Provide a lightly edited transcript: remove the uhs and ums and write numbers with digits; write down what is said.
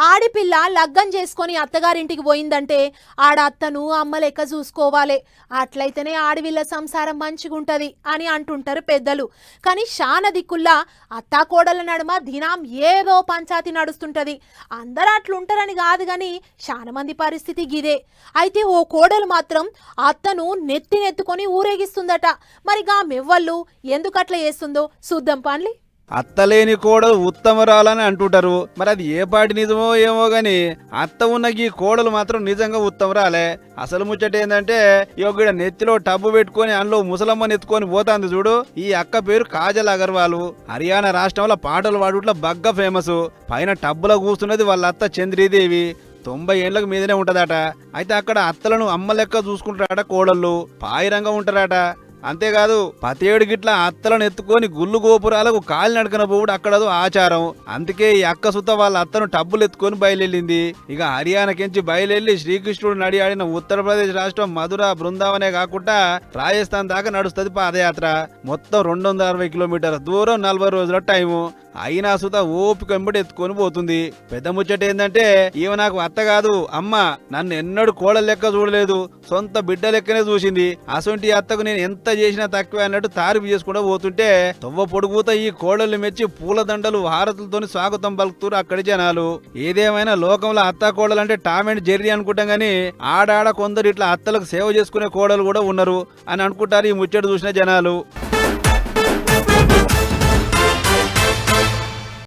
ఆడిపిల్ల లగ్గం చేసుకొని అత్తగారింటికి పోయిందంటే ఆడ అత్తను అమ్మ లెక్క చూసుకోవాలి, అట్లయితేనే ఆడవిల్ల సంసారం మంచిగుంటది అని అంటుంటారు పెద్దలు. కానీ శాన దిక్కుల్లా అత్తా కోడల నడుమ దినం ఏదో పంచాయతీ నడుస్తుంటది. అందరూ అట్లుంటారని కాదు కానీ చాలా మంది పరిస్థితి గిదే. అయితే ఓ కోడలు మాత్రం అత్తను నెత్తినెత్తుకొని ఊరేగిస్తుందట. మరి గా మెవ్వళ్ళు ఎందుకట్లా చేస్తుందో చూద్దాం పాన్లి. అత్తలేని కోడలు ఉత్తమరాలని అంటుంటారు. మరి అది ఏ పాటి నిజమో ఏమో గాని అత్త ఉన్న ఈ కోడలు మాత్రం నిజంగా ఉత్తమరాలే. అసలు ముచ్చట ఏంటంటే ఇక నెత్తిలో టబ్బు పెట్టుకొని అందులో ముసలమ్మని ఎత్తుకొని పోతాంది చూడు. ఈ అక్క పేరు కాజల్ అగర్వాల్. హర్యానా రాష్ట్రంలో పాటలు పాడుట్ల బగ్గా ఫేమస్. పైన టబ్బులో కూస్తున్నది వాళ్ళ అత్త చంద్రీదేవి. 90 ఏళ్లకు మీదనే ఉంటదట. అయితే అక్కడ అత్తలను అమ్మ లెక్క చూసుకుంటారట కోడళ్ళు, పాయిరంగా ఉంటారట. అంతేకాదు పతేడు గిట్ల అత్తలను ఎత్తుకొని గుళ్ళు గోపురాలకు కాలి నడకన పోవుడు అక్కడదో ఆచారం. అందుకే ఈ అక్క సుత వాళ్ళ అత్తను టబ్బులు ఎత్తుకొని బయలుదేరింది. ఇక హర్యానాకించి బయలుదేరి శ్రీకృష్ణుడు నడి ఆడిన ఉత్తరప్రదేశ్ రాష్ట్రం మధుర బృందావనే కాకుండా రాజస్థాన్ దాకా నడుస్తుంది పాదయాత్ర. మొత్తం 260 కిలోమీటర్ల దూరం, 40 రోజుల టైము. అయినా సుత ఓపిక వెంబడి ఎత్తుకొని పోతుంది. పెద్ద ముచ్చట ఏంటంటే ఈమె నాకు అత్త కాదు అమ్మ. నన్ను ఎన్నడూ కోడలు లెక్క చూడలేదు, సొంత బిడ్డ లెక్కనే చూసింది. అసొంటి అత్తకు నేను ఎంత చేసినా తక్కువే అన్నట్టు తారీఫు చేసుకుంటూ పోతుంటే తొవ్వ పొడుగుత ఈ కోడళ్ళు మెచ్చి పూలదండలు హారతులతోని స్వాగతం పలుకుతారు అక్కడి జనాలు. ఏదేమైనా లోకంలో అత్త కోడలు అంటే టామ్ అండ్ జెర్రీ అనుకుంటాం గానీ ఆడాడ కొందరు ఇట్లా అత్తలకు సేవ చేసుకునే కోడలు కూడా ఉన్నారు అని అనుకుంటారు ఈ ముచ్చట చూసిన జనాలు.